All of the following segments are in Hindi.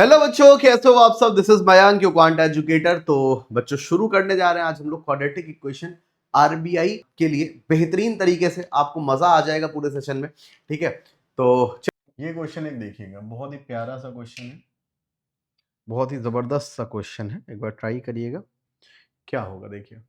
हेलो बच्चों, कैसे हो आप सब। This is Mayank your quant educator. तो बच्चों शुरू करने जा रहे हैं आज हम लोग क्वाड्रेटिक इक्वेशन आरबीआई के लिए बेहतरीन तरीके से। आपको मजा आ जाएगा पूरे सेशन में, ठीक है। तो ये क्वेश्चन एक देखिएगा, बहुत ही प्यारा सा क्वेश्चन है, बहुत ही जबरदस्त सा क्वेश्चन है। एक बार ट्राई करिएगा, क्या होगा देखिए।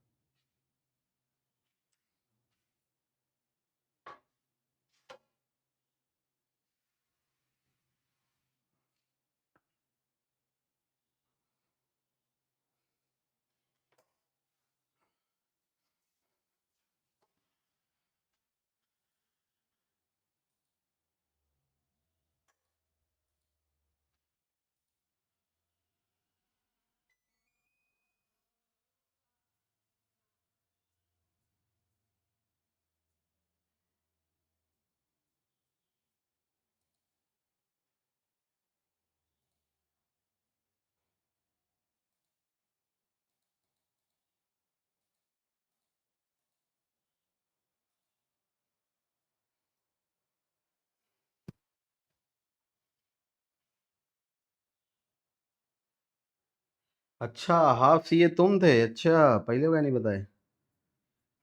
अच्छा, हाफ सीए तुम थे। अच्छा, पहले क्या नहीं बताए।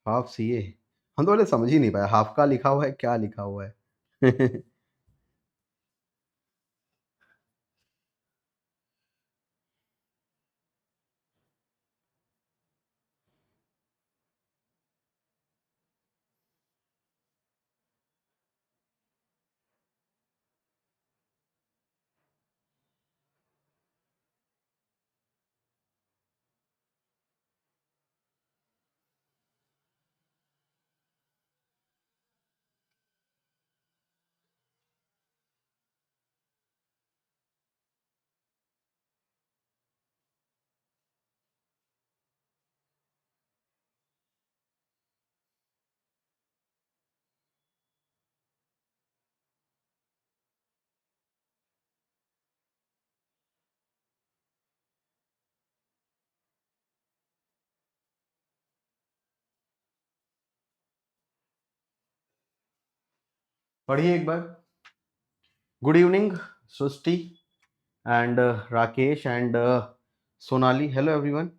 हाफ सीए हम तो पहले समझ ही नहीं पाया, हाफ का लिखा हुआ है क्या लिखा हुआ है। पढ़िए एक बार। Good evening Srishti and Rakesh and Sonali, hello everyone.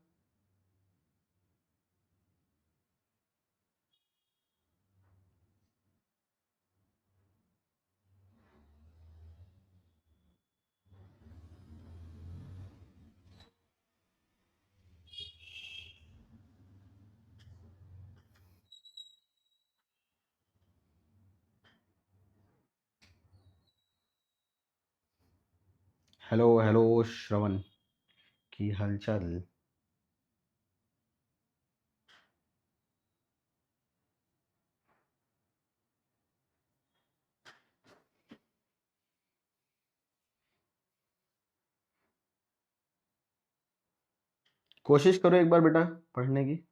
Hello hello Shravan, की हालचाल। कोशिश करो एक बार बेटा पढ़ने की।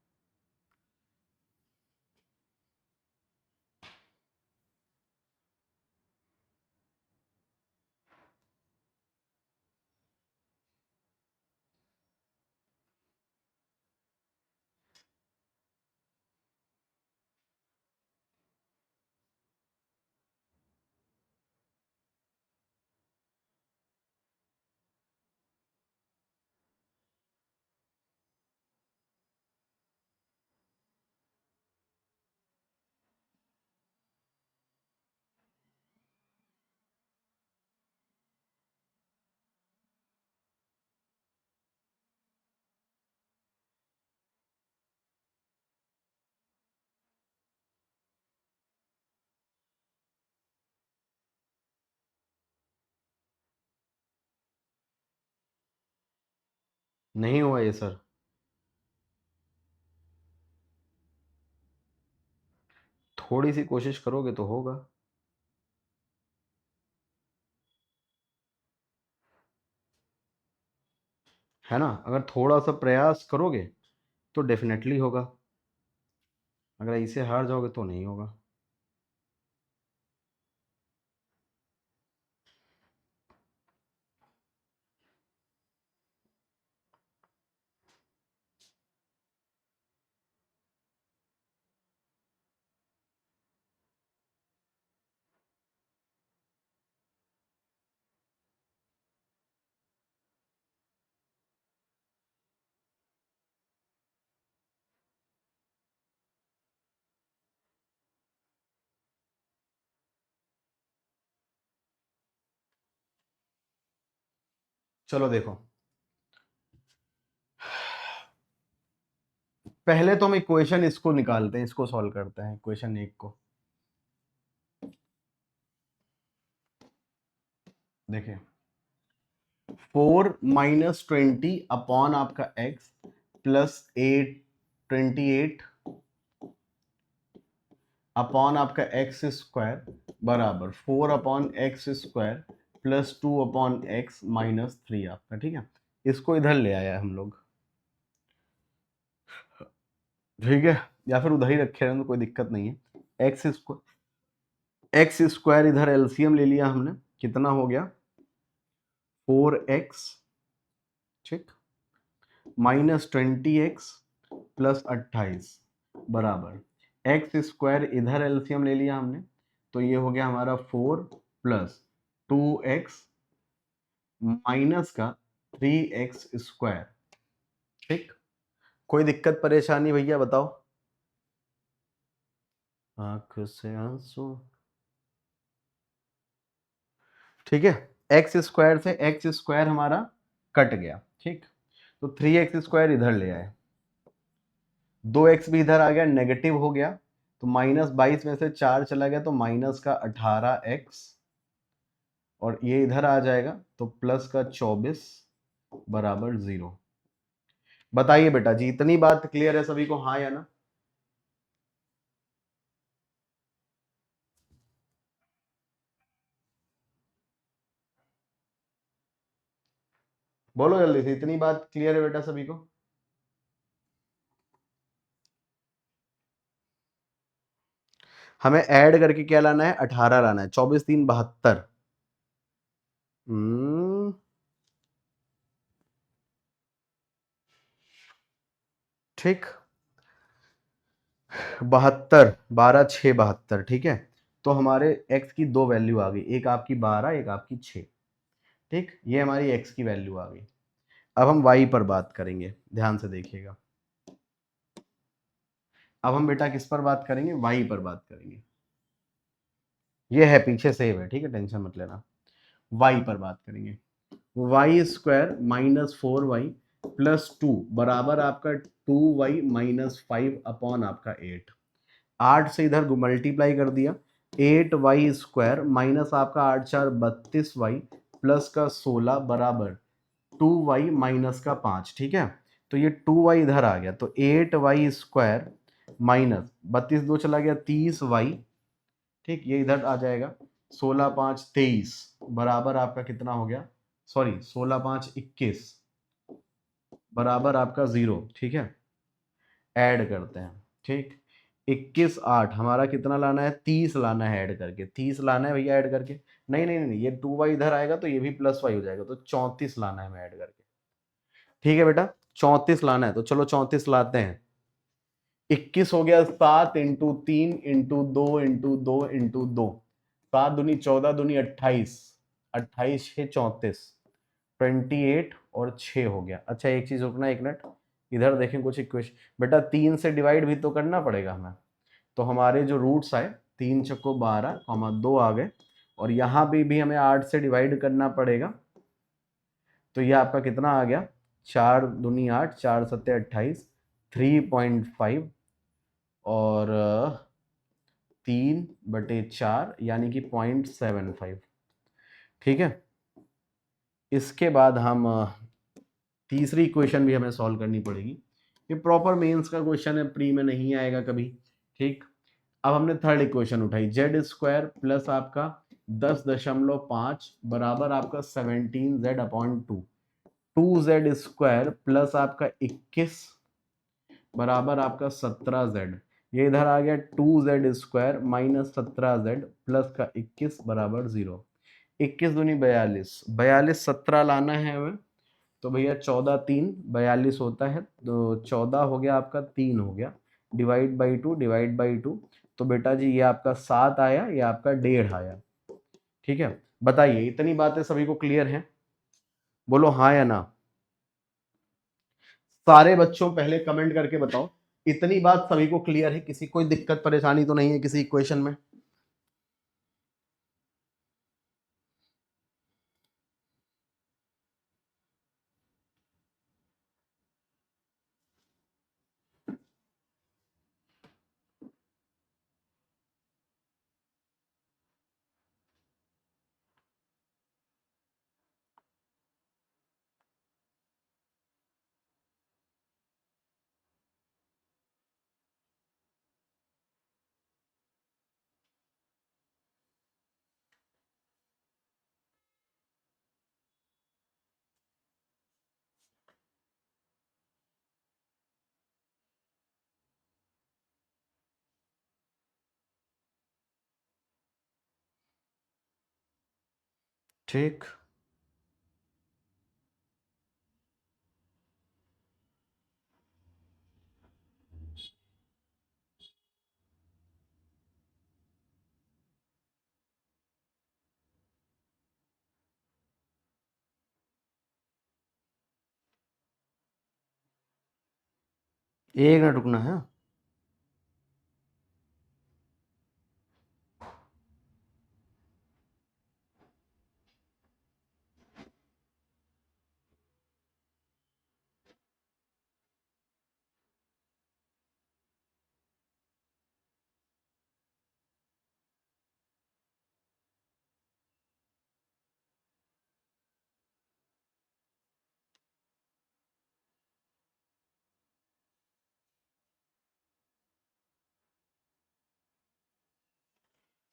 नहीं हुआ ये सर। थोड़ी सी कोशिश करोगे तो होगा, है ना। अगर थोड़ा सा प्रयास करोगे तो डेफिनेटली होगा। अगर ऐसे हार जाओगे तो नहीं होगा। चलो देखो, पहले तो हम इक्वेशन इसको निकालते हैं, इसको सॉल्व करते हैं, इक्वेशन 1 को। देखिए 4 - 20 अपॉन आपका x प्लस 28 अपॉन आपका एक्स स्क्वायर बराबर 4/x² प्लस 2/x - 3 आपका, ठीक है। इसको इधर ले आया हम लोग, ठीक है, या फिर उधर ही रखे रहें तो कोई दिक्कत नहीं है। एक्स स्क्वायर इधर एलसीएम ले लिया हमने, कितना हो गया 4x, ठीक, -20x प्लस 28 बराबर x² इधर एलसीएम ले लिया हमने, तो ये हो गया हमारा 4 प्लस 2x माइनस का 3x², ठीक। कोई दिक्कत परेशानी भैया बताओ? आंख से आंसू, ठीक है। x² से x² हमारा कट गया, ठीक, तो 3x² इधर ले आए, 2x भी इधर आ गया, नेगेटिव हो गया, तो -22 में से 4 चला गया तो माइनस का 18x, और ये इधर आ जाएगा तो प्लस का 24 बराबर 0। बताइए बेटा जी, इतनी बात क्लियर है सभी को, हाँ या ना? बोलो जल्दी से, इतनी बात क्लियर है बेटा सभी को? हमें ऐड करके क्या लाना है, 18 लाना है, 24 3 72। ठीक, 72, 12 6 72, ठीक है। तो हमारे x की दो वैल्यू आ गई, एक आपकी 12, एक आपकी 6, ठीक, ये हमारी x की वैल्यू आ गई। अब हम y पर बात करेंगे, ध्यान से देखिएगा। अब हम बेटा किस पर बात करेंगे, y पर बात करेंगे। ये है पीछे सेव है, ठीक है, टेंशन मत लेना। y पर बात करेंगे, y² - 4y प्लस 2 बराबर आपका 2y - 5 अपॉन आपका 8। 8 से इधर मल्टीप्लाई कर दिया, 8y² माइनस आपका 8 4 32y प्लस का 16 बराबर 2y माइनस का 5, ठीक है। तो ये 2y इधर आ गया, तो 8y² माइनस 32 2 चला गया 30y, ठीक, ये इधर आ जाएगा, 16 5 23 बराबर आपका कितना हो गया, सॉरी 16 5 21 बराबर आपका 0, ठीक है। ऐड करते हैं, ठीक, 21 8 हमारा कितना लाना है, 30 लाना है, ऐड करके 30 लाना है भैया, ऐड करके नहीं नहीं नहीं, ये 2y इधर आएगा तो ये भी +y हो जाएगा, तो 34 लाना है हमें ऐड करके, ठीक है बेटा, 34 लाना है, तो चलो 34 लाते हैं। 21 हो गया 7 × 3 × 2 × 2 × 2, 7 दूनी 14 दूनी 28, 28 6 34, 28 और 6 हो गया। अच्छा एक चीज रुकना, एक मिनट, इधर देखें कुछ इक्वेशन, बेटा 3 से डिवाइड भी तो करना पड़ेगा हमें, तो हमारे जो रूट्स आए 3 चक्को 12, 2 आ गए, और यहाँ भी हमें 8 से डिवाइड करना पड़ेगा, तो ये आपका कितना आ गया, 4 दूनी 8 4 7 28, 3.5 और 3/4 यानी कि 0.75, ठीक है। इसके बाद हम तीसरी इक्वेशन भी हमें सॉल्व करनी पड़ेगी, ये प्रॉपर मेंस का क्वेश्चन है, प्री में नहीं आएगा कभी, ठीक। अब हमने थर्ड इक्वेशन उठाई, z² प्लस आपका 10.5 बराबर आपका 17z/2, 2z² प्लस आपका 21 बराबर आपका 17z, ये इधर आ गया 2z² माइनस 17z प्लस का 21 बराबर 0। 21 दूनी 42, 42 17 लाना है हमें, तो भैया 14 3 42 होता है, तो 14 हो गया आपका, 3 हो गया, डिवाइड बाई 2, तो बेटा जी ये आपका 7 आया, ये आपका 1.5 आया, ठीक है। बताइए इतनी बातें सभी को क्लियर हैं? बोलो हाँ या ना। सारे बच्चों पहले कमेंट करके बताओ, इतनी बात सभी को क्लियर है, किसी कोई दिक्कत परेशानी तो नहीं है किसी इक्वेशन में? ठीक। एक मिनट रुकना है।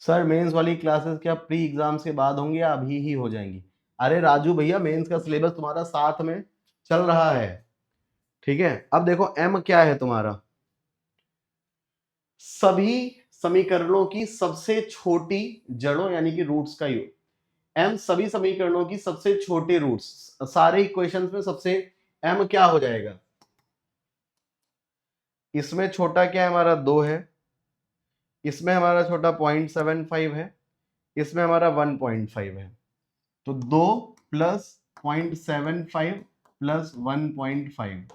सर मेंस वाली क्लासेस क्या प्री एग्जाम्स के बाद होंगी या अभी ही हो जाएंगी? अरे राजू भैया, मेंस का सिलेबस तुम्हारा साथ में चल रहा है। ठीक है, अब देखो एम क्या है तुम्हारा, सभी समीकरणों की सबसे छोटी जड़ों यानी कि रूट्स का योग। एम सभी समीकरणों की सबसे छोटे रूट्स, सारे इक्वेशंस में सबसे एम क्या हो जाएगा? इसमें छोटा क्या है हमारा? 2 है। इसमें हमारा छोटा 0.75 है। इसमें हमारा 1.5 है। तो 2 प्लस 0.75 प्लस 1.5,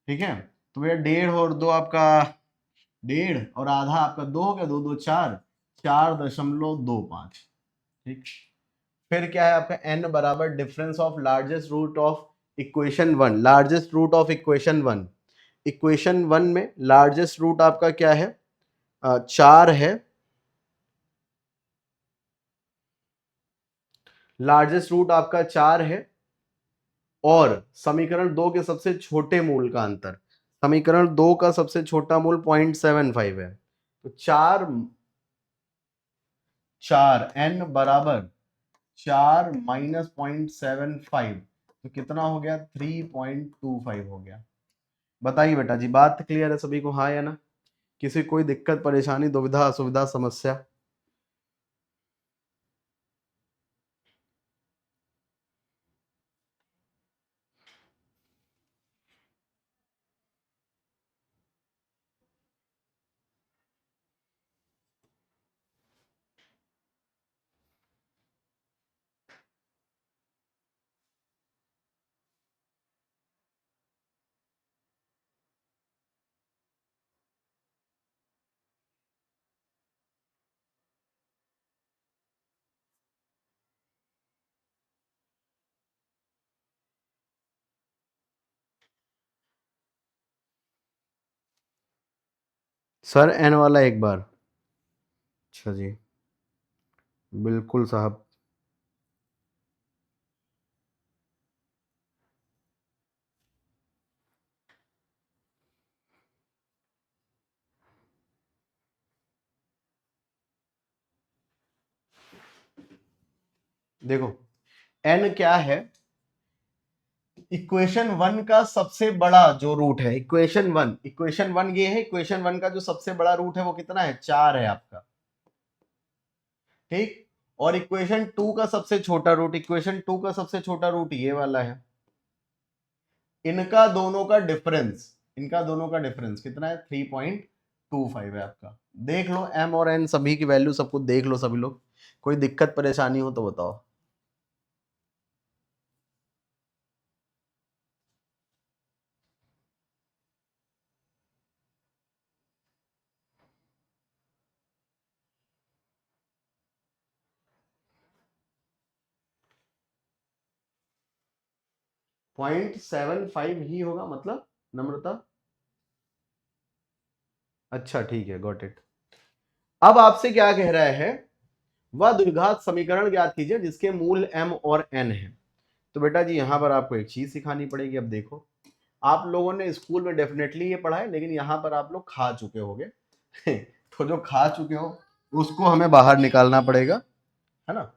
ठीक है। तो भैया 1.5 और 2 आपका 1.5 और आधा आपका 2 हो गया, 2 2 4, 4.25। ठीक। फिर क्या है आपका n बराबर difference of largest root of equation 1। Largest root of equation 1, equation 1 में लार्जेस्ट रूट आपका क्या है? 4 है। लार्जेस्ट रूट आपका 4 है। और समीकरण 2 के सबसे छोटे मूल का अंतर, समीकरण 2 का सबसे छोटा मूल 0.75 है। तो 4 n बराबर 4 माइनस 0.75, तो कितना हो गया? 3.25 हो गया। बताइए बेटा जी, बात क्लियर है सभी को, हाँ या ना? किसी कोई दिक्कत परेशानी दुविधा असुविधा समस्या? सर एन वाला एक बार। अच्छा जी, बिल्कुल साहब। देखो एन क्या है? इक्वेशन 1 का सबसे बड़ा जो रूट है, इक्वेशन वन ये है, इक्वेशन 1 का जो सबसे बड़ा रूट है वो कितना है? 4 है आपका। ठीक। और इक्वेशन 2 का सबसे छोटा रूट, इक्वेशन 2 का सबसे छोटा रूट ये वाला है। इनका दोनों का डिफरेंस कितना है? 3.25 है आपका। देख लो एम और एन सभी की वैल्यू सबको देख लो सभी लोग, कोई दिक्कत परेशानी हो तो बताओ। 0.75 ही होगा मतलब, नम्रता? अच्छा ठीक है, गॉट इट। अब आपसे क्या कह रहा है? वह द्विघात समीकरण ज्ञात कीजिए जिसके मूल m और n है। तो बेटा जी यहां पर आपको एक चीज सिखानी पड़ेगी। अब देखो, आप लोगों ने स्कूल में डेफिनेटली ये पढ़ा है, लेकिन यहां पर आप लोग खा चुके होगे तो जो खा चुके हो उसको हमें बाहर निकालना पड़ेगा, है ना?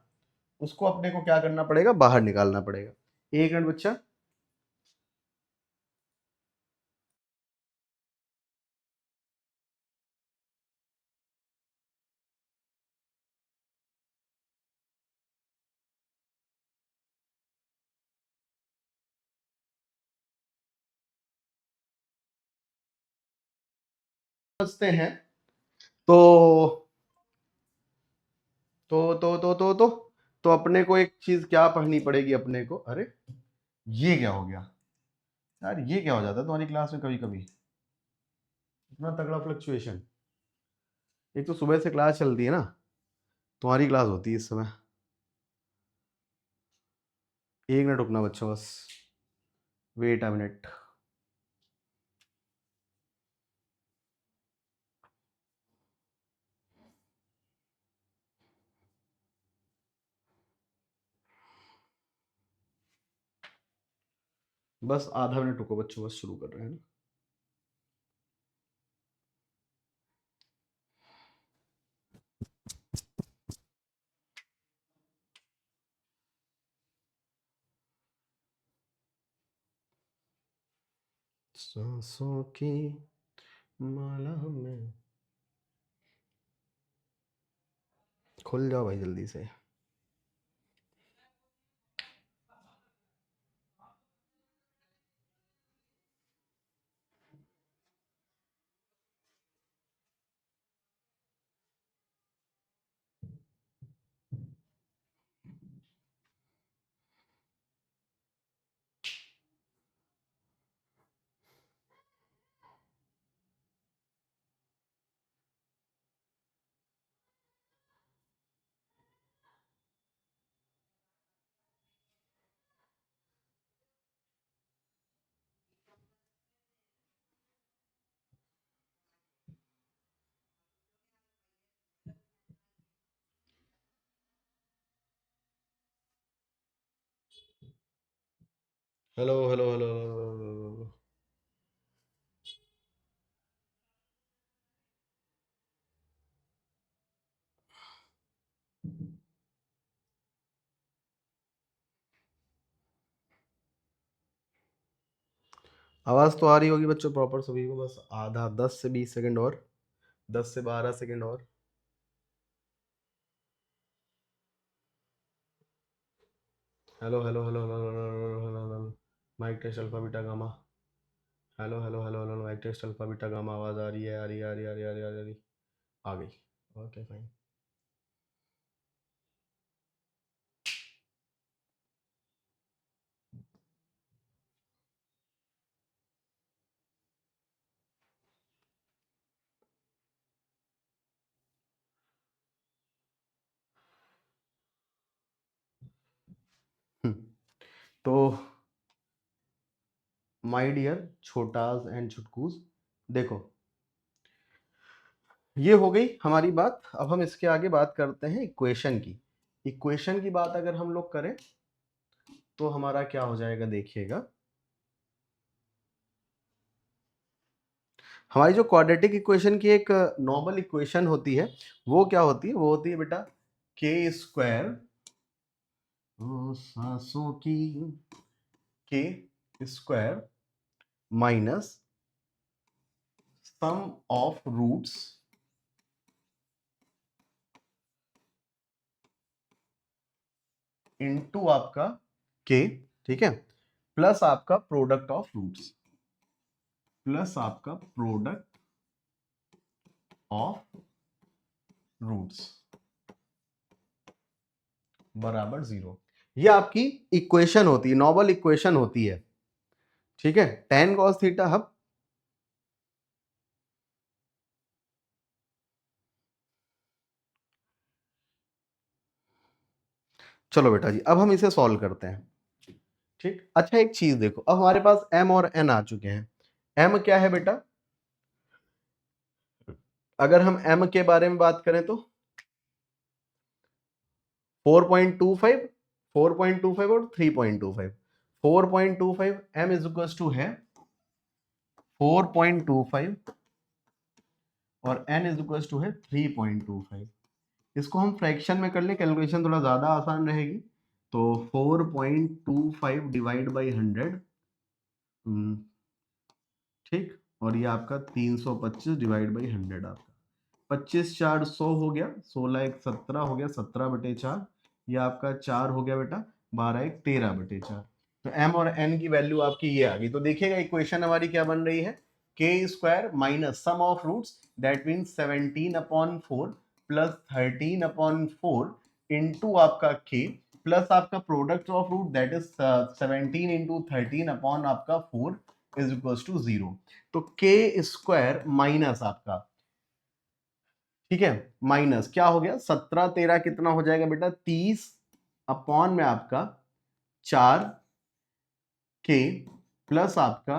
उसको अपने को क्या करना पड़ेगा? बाहर निकालना पड़ेगा। एक मिनट बच्चा। समझते हैं तो तो अपने को एक चीज क्या पढ़नी पड़ेगी अपने को। अरे ये क्या हो गया यार, ये क्या हो जाता है तुम्हारी क्लास में कभी कभी, इतना तगड़ा फ्लक्चुएशन। एक तो सुबह से क्लास चलती है ना, तुम्हारी क्लास होती है इस समय। एक मिनट रुकना बच्चों बस, वेट अ मिनट। बस आधा मिनट रुको बच्चों, बस शुरू कर रहे हैं ना। सांसों की माला में, खुल जाओ भाई जल्दी से। Hello hello hello hello. आवाज तो आ रही होगी बच्चों प्रॉपर सभी को, बस आधा 10 से 20 सेकंड और, 10 से 12 सेकंड और। Hello hello hello hello hello hello hello hello. Mic test alpha beta gamma. Hello hello hello hello, mic test alpha beta gamma. आवाज आ रही है, आ रही है, आ रही है, आ रही है, आ रही है, आ रही है। आ गई। Okay fine. तो माय डियर छोटास एंड छुटकूस, देखो ये हो गई हमारी बात। अब हम इसके आगे बात करते हैं इक्वेशन की। इक्वेशन की बात अगर हम लोग करें तो हमारा क्या हो जाएगा देखिएगा। हमारी जो क्वाड्रेटिक इक्वेशन की एक नॉर्मल इक्वेशन होती है, वो क्या होती है, वो होती है बेटा के स्क्वायर, सांसों की के square minus sum of roots into आपका के, ठीक है, प्लस आपका प्रोडक्ट ऑफ रूट्स, प्लस आपका प्रोडक्ट ऑफ रूट्स बराबर 0। ये आपकी इक्वेशन होती है, नॉर्मल इक्वेशन होती है, ठीक है। tan cos थीटा हम, चलो बेटा जी अब हम इसे सॉल्व करते हैं, ठीक। अच्छा एक चीज देखो, अब हमारे पास m और n आ चुके हैं। m क्या है बेटा, अगर हम m के बारे में बात करें तो 4.25, 4.25 और 3.25। 4.25 m इज इक्वल टू है 4.25 और n इज इक्वल टू है 3.25। इसको हम फ्रैक्शन में कर ले, कैलकुलेशन थोड़ा ज्यादा आसान रहेगी। तो 4.25 डिवाइड बाई 100, ठीक, और ये आपका 325 डिवाइड बाई 100, आपका 25 4 100 हो गया, 16 1 17 हो गया, 17/4, ये आपका 4 हो गया बेटा, 12 1 13/4। तो m और n की वैल्यू आपकी ये आ गई। तो देखिएगा इक्वेशन हमारी क्या बन रही है, के square minus sum of roots that means 17/4 plus 13/4 into आपका के प्लस आपका product of root that is 17 into 13 upon आपका 4 इज इक्वल टू 0। तो के स्क्वायर माइनस आपका, ठीक है, माइनस क्या हो गया 17 13 कितना हो जाएगा बेटा 30 अपॉन में आपका 4 के प्लस आपका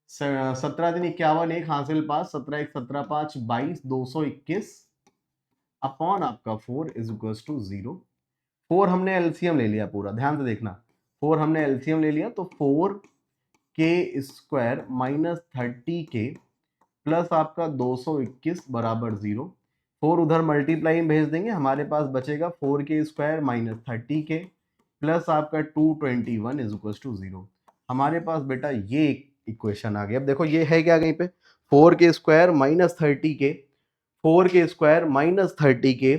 17 3 51 एक हासिल पास 17 1 17 5 22 221 अपॉन आपका 4 इज इक्वल टू 0। 4 हमने एलसीएम ले लिया पूरा, ध्यान से देखना 4 हमने एलसीएम ले लिया तो 4 के स्क्वायर माइनस 30 के प्लस आपका 221 बराबर 0। 4 उधर मल्टीप्लाई में भेज देंगे, हमारे पास बचेगा 4 के स्क्वायर माइनस 30 के प्लस आपका 221 इज इक्वल टू 0। हमारे पास बेटा ये इक्वेशन आ गया। अब देखो ये है क्या कहीं पे 4 के स्क्वायर माइनस 30 के 4 के स्क्वायर माइनस 30 के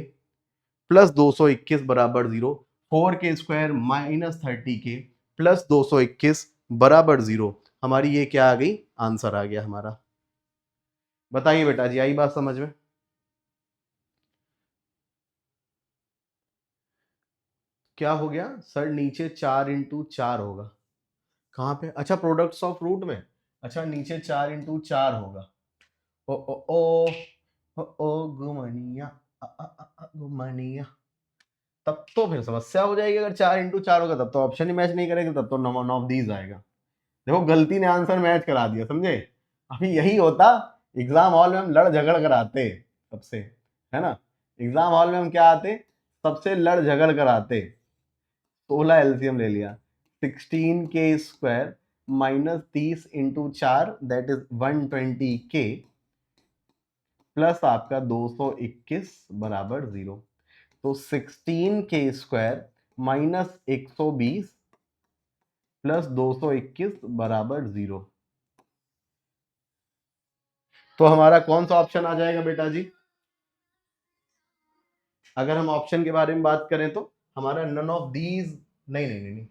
प्लस 221 बराबर 0। 4 के स्क्वायर माइनस 30 के प्लस 221 बराबर 0। हमारी ये क्या आ गई, आंसर आ गया हमारा। बताइए बेटा जी, आई बात समझ में? क्या हो गया सर, नीचे 4 इंटू 4 होगा, कहाँ पे? अच्छा प्रोडक्ट्स ऑफ रूट में, अच्छा नीचे 4 इंटू 4 होगा। ओ ओ ओ गुमनिया गुमनिया, तब तो फिर समस्या हो जाएगी। अगर 4 इंटू 4 होगा तब तो ऑप्शन ही मैच नहीं करेगा, तब तो नॉन ऑफ दीज आएगा। देखो गलती ने आंसर मैच करा दिया, समझे? अभी यही होता, एग्जाम हॉल में हम लड़ झगड़ कर आते सबसे, है ना? एग्जाम हॉल में हम क्या आते, सबसे लड़ झगड़ कर आते। 16 एलसीएम ले लिया, 16 के square minus 30 into 4 that is 120 के प्लस आपका 221 बराबर 0। तो 16 के स्क्वायर माइनस 120 प्लस 221 बराबर 0। तो हमारा कौन सा ऑप्शन आ जाएगा बेटा जी? अगर हम ऑप्शन के बारे में बात करें तो हमारा नन ऑफ दीज, नहीं नहीं नहीं नहीं,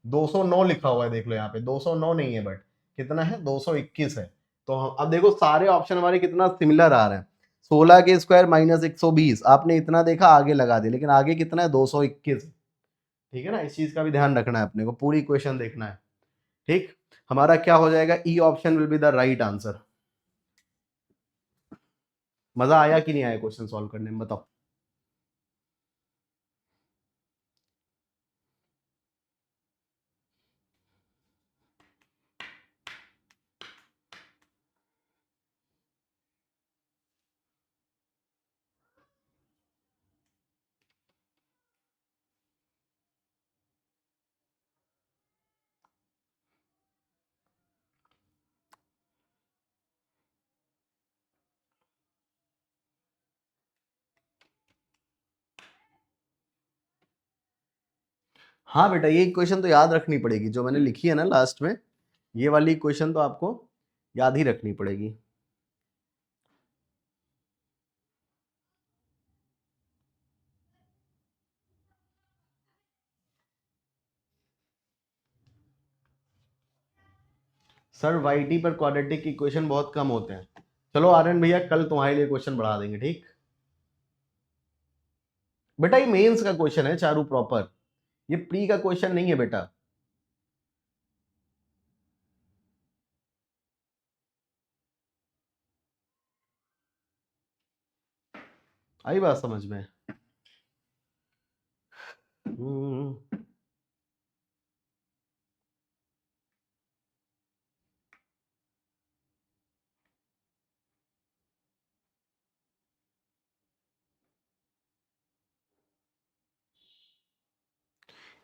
209 लिखा हुआ है, देख लो यहाँ पे 209 नहीं है, बट कितना है 221 है। तो हम अब देखो सारे ऑप्शन हमारे कितना सिमिलर आ रहे हैं। 16 के स्क्वायर माइनस 120 आपने इतना देखा, आगे लगा दिया, लेकिन आगे कितना है 221। ठीक है ना, इस चीज का भी ध्यान रखना है अपने को, पूरी इक्वेशन देखना है। ठीक, हमारा क्या हो जाएगा, E option will be the right answer. मजा आया कि नहीं आया क्वेश्चन सॉल्व करने में, बताओ? हाँ बेटा, ये इक्वेशन तो याद रखनी पड़ेगी जो मैंने लिखी है ना लास्ट में, ये वाली इक्वेशन तो आपको याद ही रखनी पड़ेगी। सर वाईटी पर क्वाड्रेटिक इक्वेशन बहुत कम होते हैं। चलो आर्यन भैया कल तुम्हारे लिए क्वेश्चन बढ़ा देंगे, ठीक? बेटा ये मेंस का क्वेश्चन है चारू प्रॉपर, ये प्री का क्वेश्चन नहीं है बेटा। आई बात समझ में? हम्म,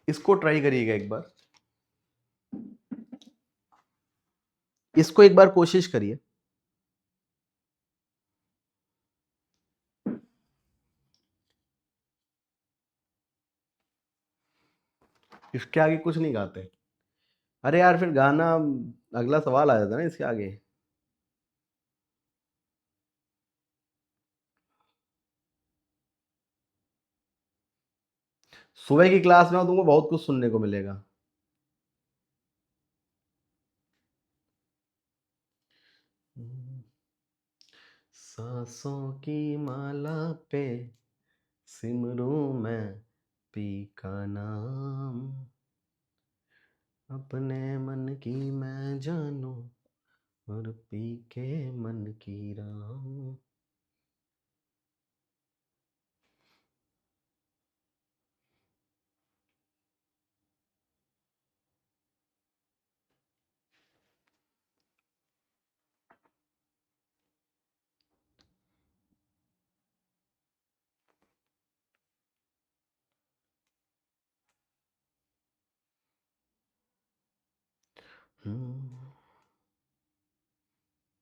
इसको ट्राई करिएगा एक बार, इसको एक बार कोशिश करिए। इसके आगे कुछ नहीं गाते। अरे यार फिर गाना, अगला सवाल आ जाता है ना इसके आगे। सुबह की क्लास में तुमको बहुत कुछ सुनने को मिलेगा। सांसों की माला पे सिमरूं मैं पी का नाम, अपने मन की मैं जानूं और पी के मन की राम।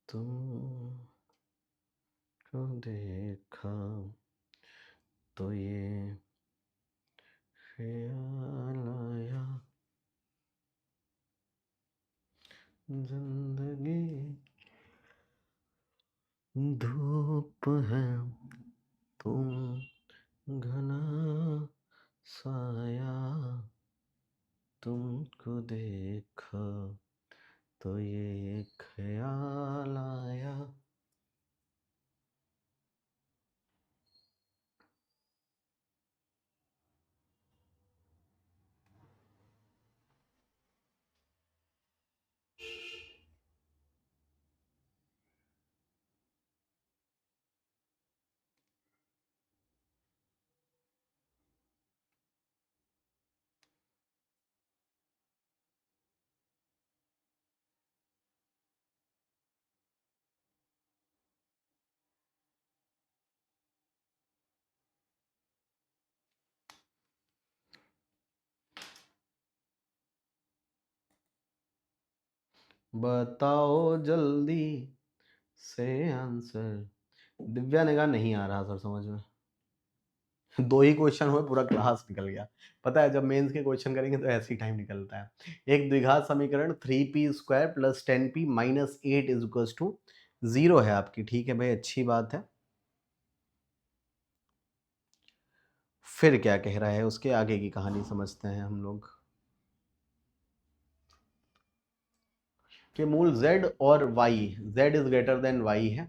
तुमको देखा तो ये ख्याल आया, जिंदगी धूप है, तुम घना साया, तुमको देखा तो ये ख्याल आया। बताओ जल्दी से आंसर। दिव्या ने कहा नहीं आ रहा सर समझ में। दो ही क्वेश्चन हुए पूरा क्लास निकल गया। पता है जब मेंस के क्वेश्चन करेंगे तो ऐसे ही टाइम निकलता है। एक द्विघात समीकरण 3p² + 10p - 8 = 0 है आपकी। ठीक है भाई, अच्छी बात है। फिर क्या कह रहा है, उसके आगे की कहानी समझते हैं हम लोग। कि मूल z और y, z > y है।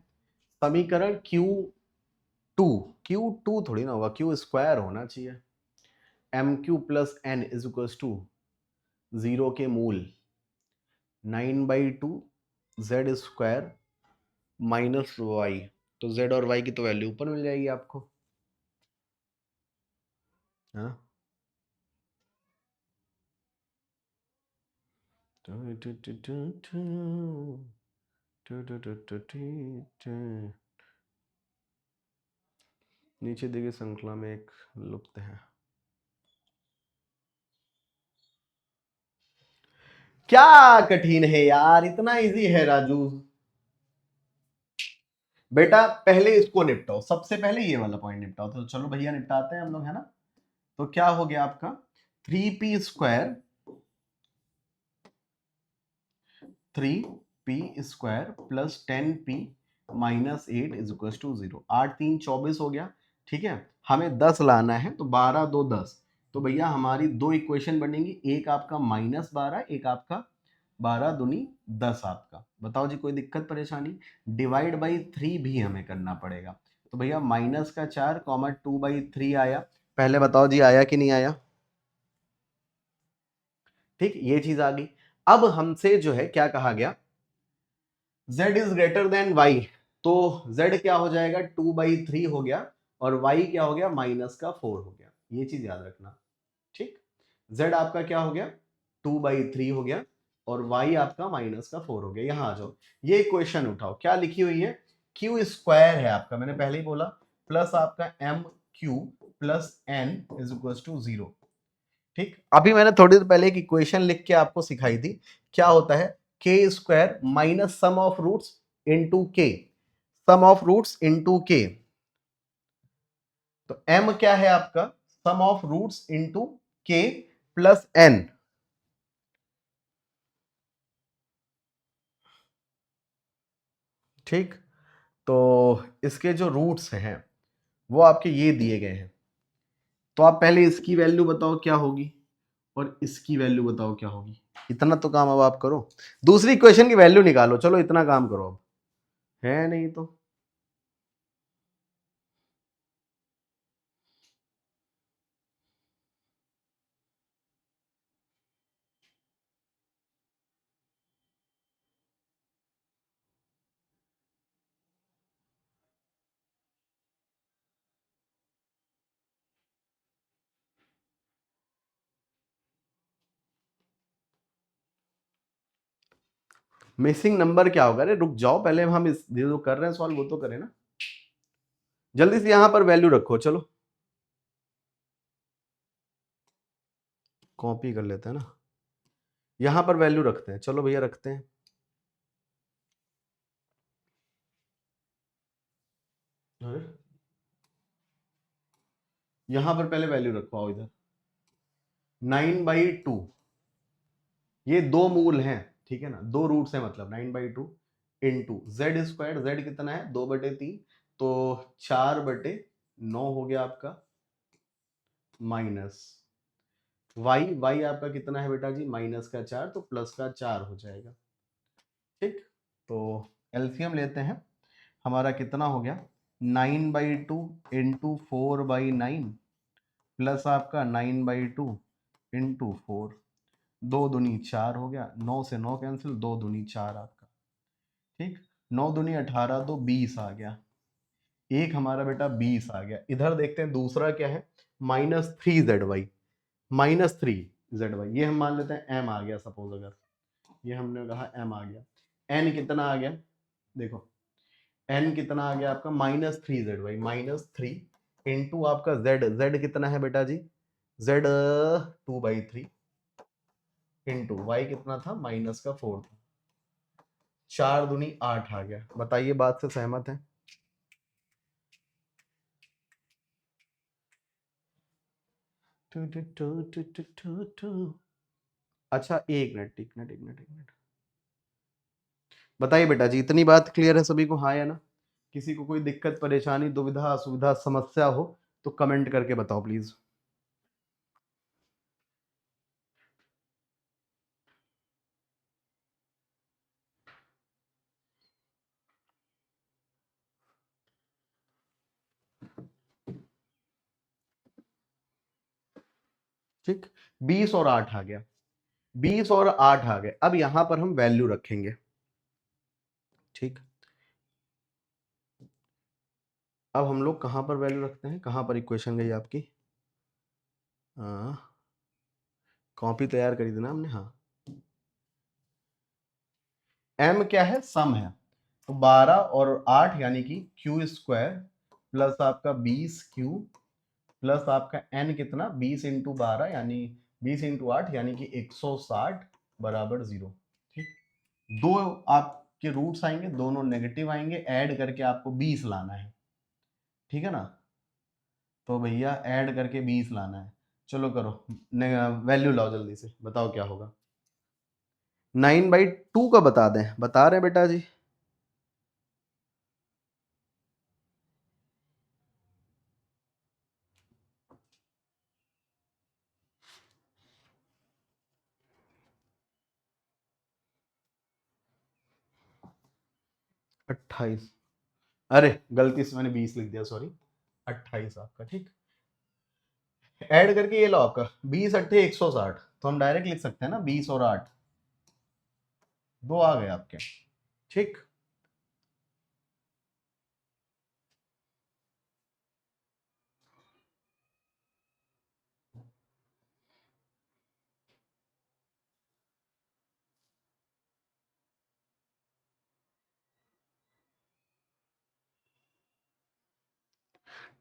समीकरण Q2 थोड़ी ना होगा, Q² होना चाहिए। mq + n = 0 के मूल 9/2 z² - y। तो z और y की तो वैल्यू ऊपर मिल जाएगी आपको, है ना। नीचे दी गई श्रृंखला में एक लुप्त है। क्या कठिन है यार, इतना इजी है राजू। बेटा पहले इसको निपटाओ, सबसे पहले ये वाला पॉइंट निपटाओ। तो चलो भैया निपटाते हैं हम लोग, है ना। तो क्या हो गया आपका 3p² + 10p - 8 = 0। 8 3 24 हो गया। ठीक है, हमें 10 लाना है तो 12 2 10। तो भैया हमारी दो इक्वेशन बनेंगी, एक आपका -12, एक आपका 12 दूनी 10 आपका। बताओ जी कोई दिक्कत परेशानी। डिवाइड बाई 3 भी हमें करना पड़ेगा। तो भैया -4, 2/3 आया। पहले बताओ जी आया कि नहीं आया। ठीक, ये चीज आ गई। अब हमसे जो है क्या कहा गया, z > y। तो z क्या हो जाएगा 2/3 हो गया, और y क्या हो गया -4 हो गया। ये चीज याद रखना। ठीक, z आपका क्या हो गया 2/3 हो गया, और y आपका -4 हो गया। यहां आ जाओ, ये इक्वेशन उठाओ, क्या लिखी हुई है, q² है आपका, मैंने पहले ही बोला, प्लस आपका mq + n = 0। ठीक, अभी मैंने थोड़ी देर पहले एक इक्वेशन लिख के आपको सिखाई थी। क्या होता है, k² - sum of roots into k, sum of roots into k। तो m क्या है आपका, sum of roots into k + n। ठीक, तो इसके जो रूट्स हैं वो आपके ये दिए गए हैं। तो आप पहले इसकी वैल्यू बताओ क्या होगी, और इसकी वैल्यू बताओ क्या होगी। इतना तो काम अब आप करो, दूसरी इक्वेशन की वैल्यू निकालो। चलो इतना काम करो अब, है नहीं तो। मिसिंग नंबर क्या होगा? अरे रुक जाओ, पहले हम इस जो कर रहे हैं सॉल्व वो तो करें ना। जल्दी से यहां पर वैल्यू रखो, चलो कॉपी कर लेते हैं ना, यहां पर वैल्यू रखते हैं, चलो भैया रखते हैं। अरे यहां पर पहले वैल्यू रखो, आओ इधर। 9/2, ये दो मूल हैं, ठीक है ना, दो रूट्स हैं, मतलब 9/2 इंटू जेड स्क्वायर, जेड कितना है 2/3, तो 4/9 हो गया आपका, माइनस वाई, वाई आपका कितना है बेटा जी -4, तो +4 हो जाएगा। ठीक, तो एलसीएम लेते हैं, हमारा कितना हो गया 9/2 इंटू 4/9 प्लस आपका 9/2 इंटू 4, 2×2 = 4 हो गया, 9 से 9 कैंसिल, 2×2 = 4 आपका। ठीक, 9×2 = 18, तो 20 आ गया, एक हमारा बेटा 20 आ गया। इधर देखते हैं दूसरा क्या है, -3ZY, -3ZY, ये हम मान लेते हैं m आ गया, सपोज अगर ये हमने कहा m आ गया, n कितना आ गया, देखो n कितना आ गया आपका -3ZY, -3 इंटू आपका z, z कितना है बेटा जी, z 2/3 इंटू y कितना था -4 था, 4×8 आ गया। बताइए बात से सहमत है? अच्छा एक मिनट, एक मिनट, एक मिनट, एक मिनट, बताइए बेटा जी, इतनी बात क्लियर है सभी को, हाँ या ना? किसी को कोई दिक्कत परेशानी दुविधा असुविधा समस्या हो तो कमेंट करके बताओ प्लीज। ठीक, 20 और 8 आ गया, 20 और 8 आ गए। अब यहां पर हम वैल्यू रखेंगे। ठीक, अब हम लोग कहां पर वैल्यू रखते हैं, कहां पर इक्वेशन गई आपकी, कॉपी तैयार करी थी ना हमने, हाँ। m क्या है, सम है, तो 12 और 8 यानी कि Q² प्लस आपका 20Q प्लस आपका n कितना 20 × 12 यानी 20 × 8 यानी कि 160 = 0। ठीक, दो आपके रूट्स आएंगे, दोनों नेगेटिव आएंगे, ऐड करके आपको 20 लाना है, ठीक है ना, तो भैया ऐड करके 20 लाना है। चलो करो, वैल्यू लाओ जल्दी से, बताओ क्या होगा। 9/2 का बता दें, बता रहे हैं बेटा जी। अट्ठाईस, अरे गलती से मैंने 20 लिख दिया, सॉरी, 28 आपका। ठीक, ऐड करके ये लो आपका 20 × 8 = 160, तो हम डायरेक्ट लिख सकते हैं ना 20 और 8, दो आ गए आपके। ठीक,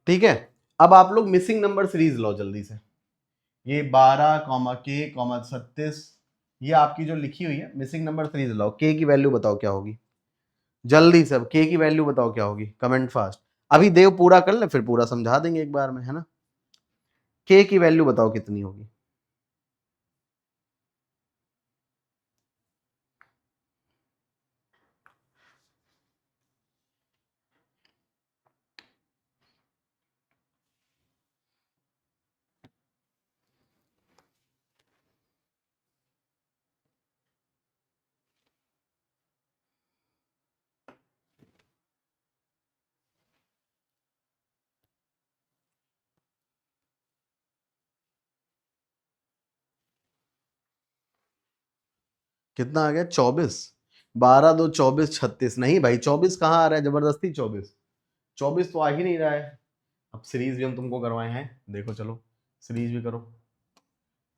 ठीक है, अब आप लोग मिसिंग नंबर सीरीज लो जल्दी से। ये 12, K, 36, ये आपकी जो लिखी हुई है मिसिंग नंबर सीरीज लाओ। K की वैल्यू बताओ क्या होगी, जल्दी से, अब K की वैल्यू बताओ क्या होगी, कमेंट फास्ट। अभी देव पूरा कर ले, फिर पूरा समझा देंगे एक बार में, है ना। K की वैल्यू बताओ कितनी होगी। कितना आ गया 24, 12 × 2 = 24, 36, नहीं भाई 24 कहाँ आ रहा है, जबरदस्ती 24, 24 तो आ ही नहीं रहा है। अब सीरीज भी हम तुमको करवाए हैं, देखो चलो सीरीज भी करो,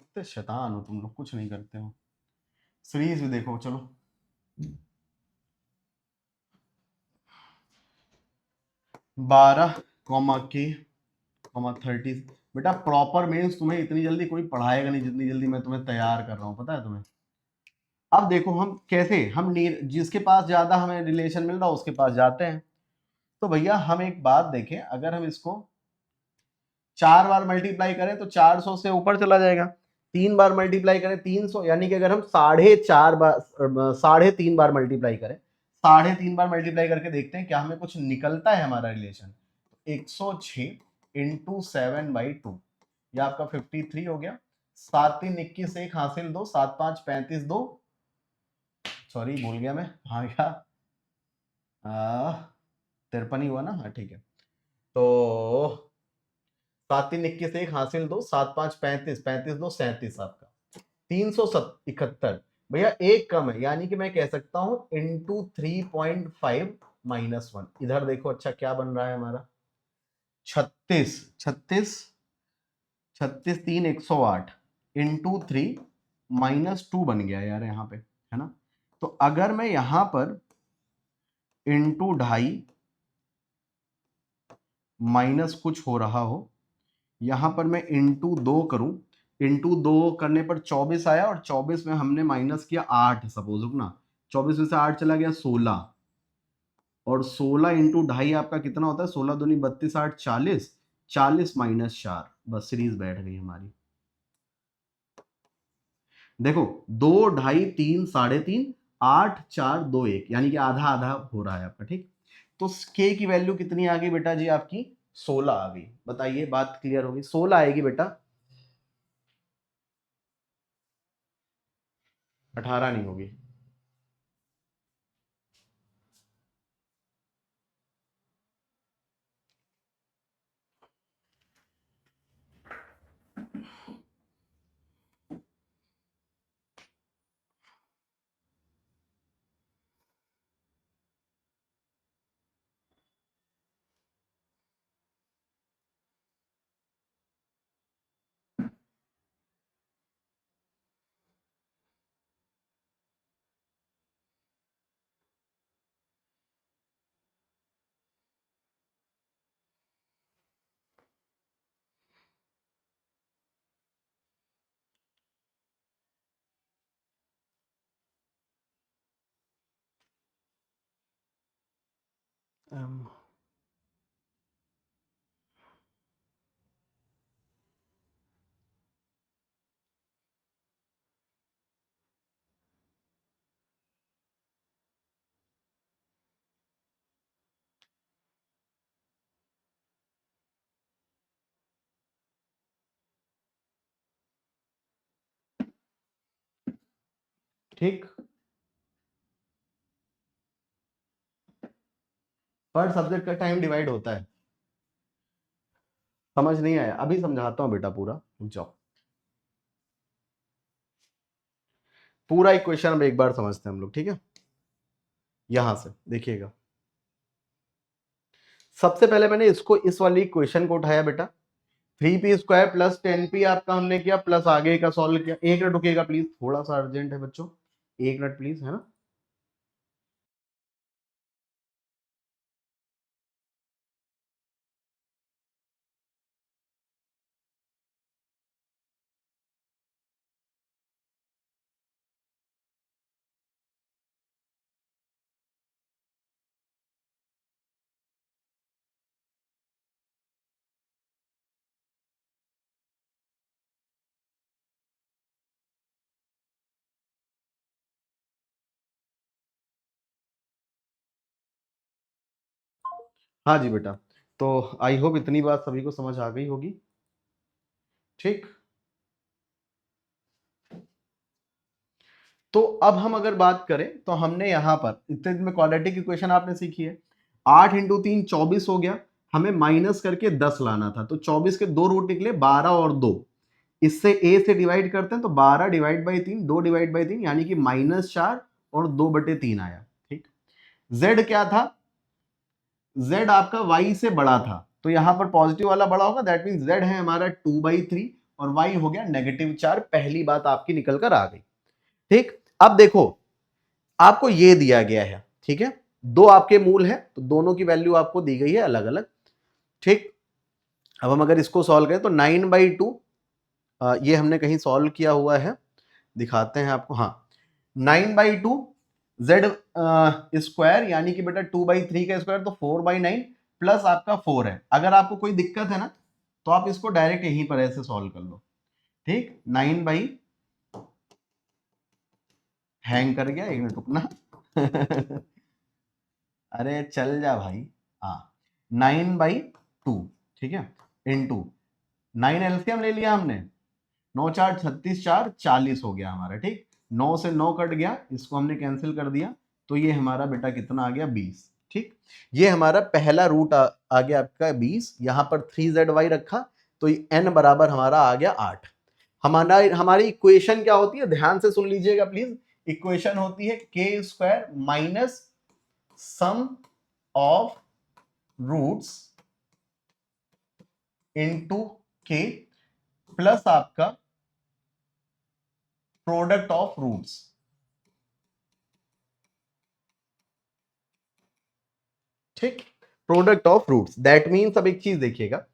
इतने शैतान हो तुम लोग, कुछ नहीं करते हो। सीरीज भी देखो चलो, 12, 30। बेटा प्रॉपर मीन्स तुम्हें इतनी जल्दी कोई पढ़ाएगा नहीं जितनी जल्दी मैं तुम्हें तैयार कर रहा हूँ, पता है तुम्हें। अब देखो हम कैसे, हम जिसके पास ज्यादा हमें रिलेशन मिल रहा है उसके पास जाते हैं। तो भैया हम एक बात देखें, अगर हम इसको 4 बार मल्टीप्लाई करें तो 400 से ऊपर चला जाएगा। 3 बार मल्टीप्लाई करें 300, यानी कि अगर हम 3.5 बार मल्टीप्लाई करें, 3.5 बार मल्टीप्लाई करके देखते हैं क्या हमें कुछ निकलता है हमारा रिलेशन। 106 इंटू 7/2, ये आपका 53 हो गया। 7 3 21 1 हासिल 2, 7 5 35 2, सॉरी भूल गया मैं, हाँ क्या 53 ही हुआ ना, हाँ ठीक है। तो 7 3 21 1 हासिल 2, 7 5 35 35 2 37 आपका 371। भैया एक कम है, यानी कि मैं कह सकता हूं इंटू 3.5 - 1। इधर देखो अच्छा क्या बन रहा है हमारा, 36 36 36 3 108 इंटू 3 - 2 बन गया यार यहाँ पे, है ना। तो अगर मैं यहां पर इंटू 2.5 माइनस कुछ हो रहा हो, यहां पर मैं इंटू 2 करूं, इंटू 2 करने पर 24 आया, और 24 में हमने माइनस किया 8, सपोज रुकना, 24 में से 8 चला गया 16, और 16 इंटू 2.5 आपका कितना होता है, 16 दूनी 32 8 40, 40 - 4, बस सीरीज बैठ गई हमारी। देखो 2 2.5 3 3.5 8 4 2 1, यानी कि आधा आधा हो रहा है आपका, ठीक। तो के की वैल्यू कितनी आ गई बेटा जी आपकी, 16 आ गई। बताइए बात क्लियर होगी, 16 आएगी बेटा, 18 नहीं होगी। ठीक, पर सब्जेक्ट का टाइम डिवाइड होता है। समझ नहीं आया, अभी समझाता हूं बेटा पूरा, रुक जाओ। पूरा इक्वेशन अब एक बार समझते हैं हम लोग, ठीक है। यहां से देखिएगा, सबसे पहले मैंने इसको, इस वाली इक्वेशन को उठाया बेटा, 3p² प्लस 10p आपका हमने किया, प्लस आगे का सॉल्व किया। एक मिनट रुकिएगा प्लीज, थोड़ा सा अर्जेंट है बच्चों, एक मिनट प्लीज, है ना। हाँ जी बेटा, तो आई होप इतनी बात सभी को समझ आ गई होगी, ठीक। तो अब हम अगर बात करें तो हमने यहां पर इतने दिन में क्वाड्रेटिक इक्वेशन आपने सीखी है, 8 इंटू 3 24 हो गया, हमें माइनस करके 10 लाना था, तो 24 के 2 रूट निकले 12 और 2, इससे a से डिवाइड करते हैं तो 12 डिवाइड बाई 3, 2 डिवाइड बाई 3, यानी कि -4 और 2/3 आया, ठीक। z क्या था, z आपका y से बड़ा था, तो यहां पर पॉजिटिव वाला बड़ा होगा, दैट मीन z है हमारा 2/3 और y हो गया -4। पहली बात आपकी निकल कर आ गई, ठीक। अब देखो आपको ये दिया गया है, ठीक है, दो आपके मूल है तो दोनों की वैल्यू आपको दी गई है अलग अलग। ठीक, अब हम अगर इसको सॉल्व करें तो 9/2, ये हमने कहीं सॉल्व किया हुआ है, दिखाते हैं आपको। हाँ, 9/2 जेड स्क्वायर यानी कि बेटा 2/3 का स्क्वायर तो 4/9 प्लस आपका 4 है। अगर आपको कोई दिक्कत है ना तो आप इसको डायरेक्ट यहीं पर ऐसे सॉल्व कर लो। ठीक, 9 बाई, हैंग कर गया, एक मिनट रुकना अरे चल जा भाई। हाँ, 9/2, ठीक है, इंटू 9 एलसीएम ले लिया हमने, 9×4 = 36, 4 = 40 हो गया हमारा। ठीक, 9 से 9 कट गया, इसको हमने कैंसिल कर दिया, तो ये हमारा बेटा कितना आ गया 20। ठीक, ये हमारा पहला रूट आ गया आपका 20, यहां पर 3zy रखा तो n बराबर हमारा आ गया 8। हमारी इक्वेशन क्या होती है, ध्यान से सुन लीजिएगा प्लीज। इक्वेशन होती है k² minus sum of roots into k plus आपका प्रोडक्ट ऑफ रूट्स। ठीक, product of roots that means, अब एक चीज देखिएगा,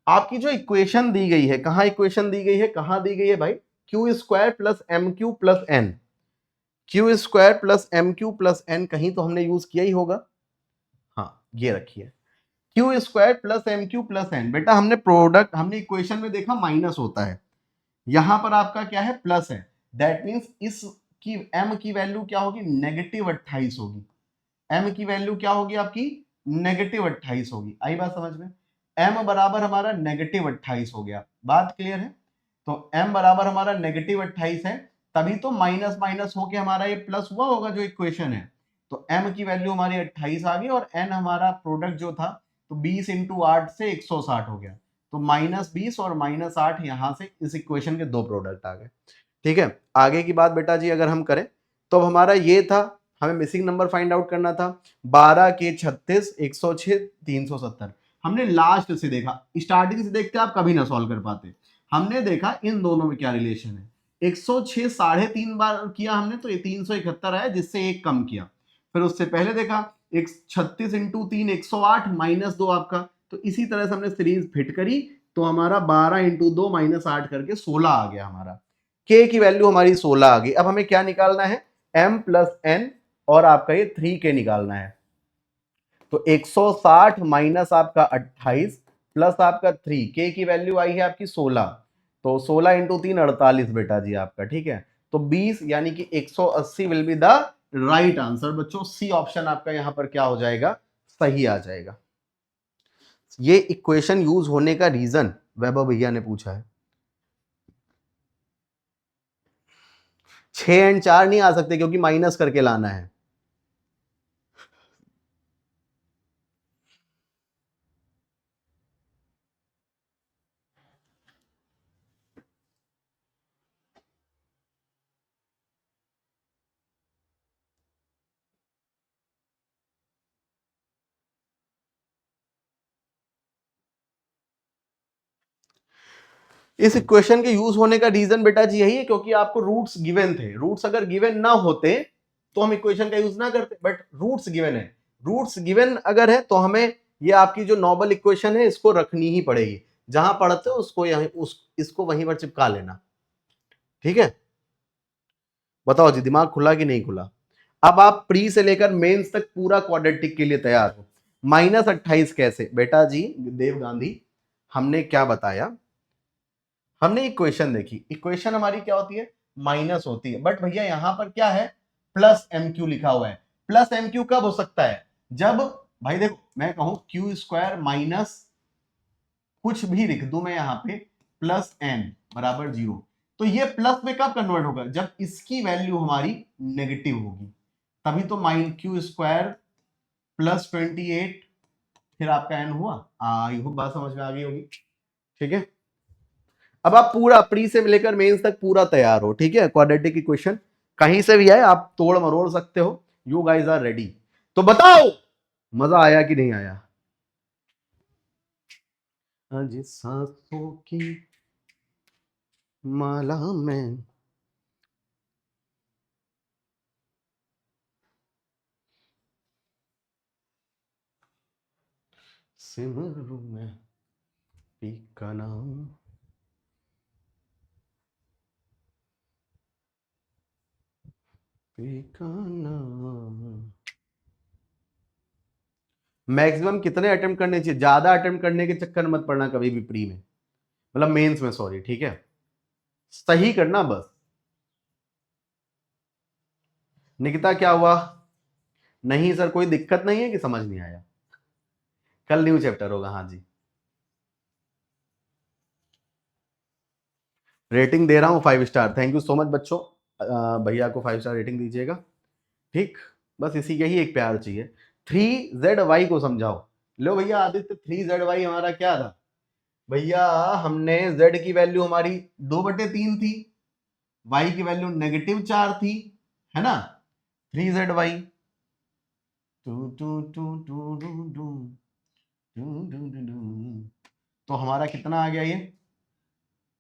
आपकी जो इक्वेशन दी गई है, कहां इक्वेशन दी गई है, कहां दी गई है भाई, q² plus mq plus n, q² plus mq plus n कहीं तो हमने यूज किया ही होगा। हाँ, ये रखिए q² plus mq plus n। बेटा हमने प्रोडक्ट, हमने इक्वेशन में देखा माइनस होता है, यहां पर आपका क्या है, प्लस है। दैट मीन्स इस की m की वैल्यू क्या होगी, -28 होगी। m की वैल्यू क्या होगी आपकी, -28 होगी। आई बात समझ में, m बराबर हमारा -28 हो गया, बात क्लियर है। तो m बराबर हमारा -28 है, तभी तो माइनस माइनस होके हमारा ये प्लस हुआ होगा जो इक्वेशन है। तो m की वैल्यू हमारी 28 आ गई, और n हमारा प्रोडक्ट जो था तो 20 × 8 से 160 हो गया, तो -20 और -8 यहां से इस इक्वेशन के दो प्रोडक्ट आ गए। ठीक है, आगे की बात बेटा जी अगर हम करें तो हमारा ये था, हमें मिसिंग नंबर फाइंड आउट करना था, 12 के 36, 106, 370। हमने लास्ट से देखा, स्टार्टिंग से देखते आप कभी ना सॉल्व कर पाते। हमने देखा इन दोनों में क्या रिलेशन है, 106 3.5 बार किया हमने तो ये 371 आया, जिससे एक कम किया। फिर उससे पहले देखा, एक 36 × 3 108 -2 आपका, तो इसी तरह से हमने सीरीज फिट करी, तो हमारा 12 × 2 -8 करके 16 आ गया हमारा। k की वैल्यू हमारी 16 आ गई। अब हमें क्या निकालना है, m प्लस n, और आपका ये 3k निकालना है। तो 160 माइनस आपका 28 प्लस आपका 3, k की वैल्यू आई है आपकी 16, तो 16 × 3 48 बेटा जी आपका। ठीक है, तो 20 यानी कि 180 will be the right answer. बच्चों सी ऑप्शन आपका यहां पर क्या हो जाएगा, सही आ जाएगा। ये इक्वेशन यूज होने का रीजन वैभव भैया ने पूछा है। 6 एंड 4 नहीं आ सकते क्योंकि माइनस करके लाना है। इस इक्वेशन के यूज होने का रीजन बेटा जी यही है, क्योंकि आपको रूट्स गिवन थे। रूट्स अगर गिवन ना होते तो हम इक्वेशन का यूज ना करते, बट रूट्स गिवन है। रूट्स गिवन अगर है तो हमें ये आपकी जो नॉर्मल इक्वेशन है इसको रखनी ही पड़ेगी, जहां पढ़ते हो उसको यहीं इसको वहीं पर चिपका लेना। ठीक है, बताओ जी दिमाग खुला कि नहीं खुला। अब आप प्री से लेकर मेंस तक पूरा क्वाड्रेटिक के लिए तैयार हो। -28 कैसे बेटा जी, देव गांधी हमने क्या बताया, हमने इक्वेशन देखी, इक्वेशन हमारी क्या होती है, माइनस होती है, बट भैया यहां पर क्या है, प्लस MQ लिखा हुआ है। प्लस MQ कब हो सकता है, जब भाई देखो मैं कहूं q² माइनस कुछ भी लिख दूं मैं यहां पे, प्लस n बराबर 0, तो ये प्लस में कब कन्वर्ट होगा, जब इसकी वैल्यू हमारी नेगेटिव होगी, तभी तो q² प्लस 28, फिर आपका n हुआ। आई होप बात समझ में आ गई होगी। ठीक है, अब आप पूरा प्री से लेकर मेंस तक पूरा तैयार हो। ठीक है, क्वाड्रेटिक इक्वेशन कहीं से भी आए आप तोड़ मरोड़ सकते हो। यू गाइज आर रेडी, तो बताओ मजा आया कि नहीं आया। आज सांसों की माला में, सिमरू में पी का नाम, पी का नाम। मैक्सिमम कितने अटेम्प्ट करने चाहिए? ज्यादा अटेम्प्ट करने के चक्कर मत पड़ना कभी भी प्री में, मतलब मेंस में, सॉरी, ठीक है, सही करना बस। निकिता क्या हुआ? नहीं सर कोई दिक्कत नहीं है कि समझ नहीं आया, कल न्यू चैप्टर होगा। हाँ जी, रेटिंग दे रहा हूँ 5 star. Thank you so much बच्चों, भैया को 5 स्टार रेटिंग दीजिएगा, ठीक। बस इसी का ही एक प्यार चाहिए। 3ZY को समझाओ। लो भैया आदित्य, 3ZY हमारा क्या था भैया? हमने Z की वैल्यू हमारी 2/3 थी, Y की वैल्यू -4 थी, है ना? 3ZY two two two two two two two two two, तो हमारा कितना आ गया? ये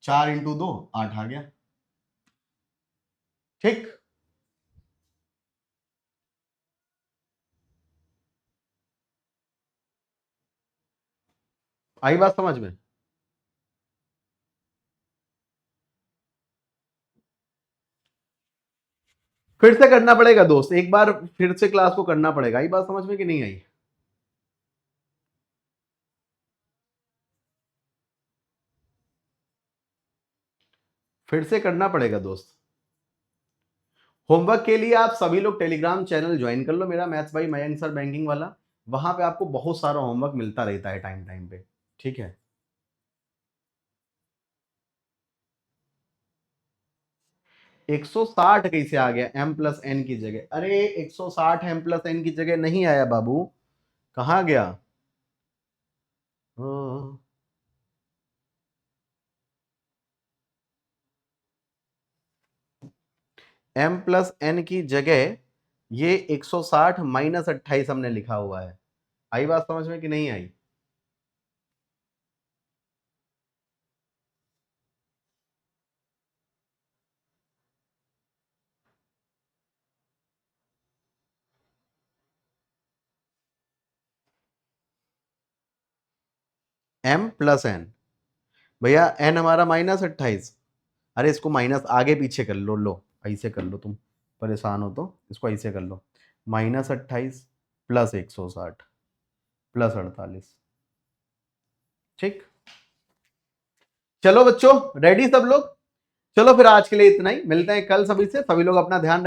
4 × 2 8 आ गया, ठीक। आई बात समझ में? फिर से करना पड़ेगा दोस्त, एक बार फिर से क्लास को करना पड़ेगा। आई बात समझ में कि नहीं आई? फिर से करना पड़ेगा दोस्त। होमवर्क के लिए आप सभी लोग टेलीग्राम चैनल ज्वाइन कर लो मेरा, maths by Mayank sir banking वाला। वहां पे आपको बहुत सारा होमवर्क मिलता रहता है टाइम टाइम पे, ठीक है। 160 कैसे आ गया m+n की जगह? अरे 160 m+n की जगह नहीं आया बाबू, कहाँ गया? m+n की जगह ये 160 -28 हमने लिखा हुआ है। आई बात समझ में कि नहीं आई? m+n भैया, n हमारा -28। अरे इसको माइनस आगे पीछे कर लो, लो ऐसे कर लो, तुम परेशान हो तो इसको ऐसे कर लो, -28 + 160 + 48, ठीक। चलो बच्चों, रेडी सब लोग? चलो फिर आज के लिए इतना ही, मिलते हैं कल सभी से। सभी लोग अपना ध्यान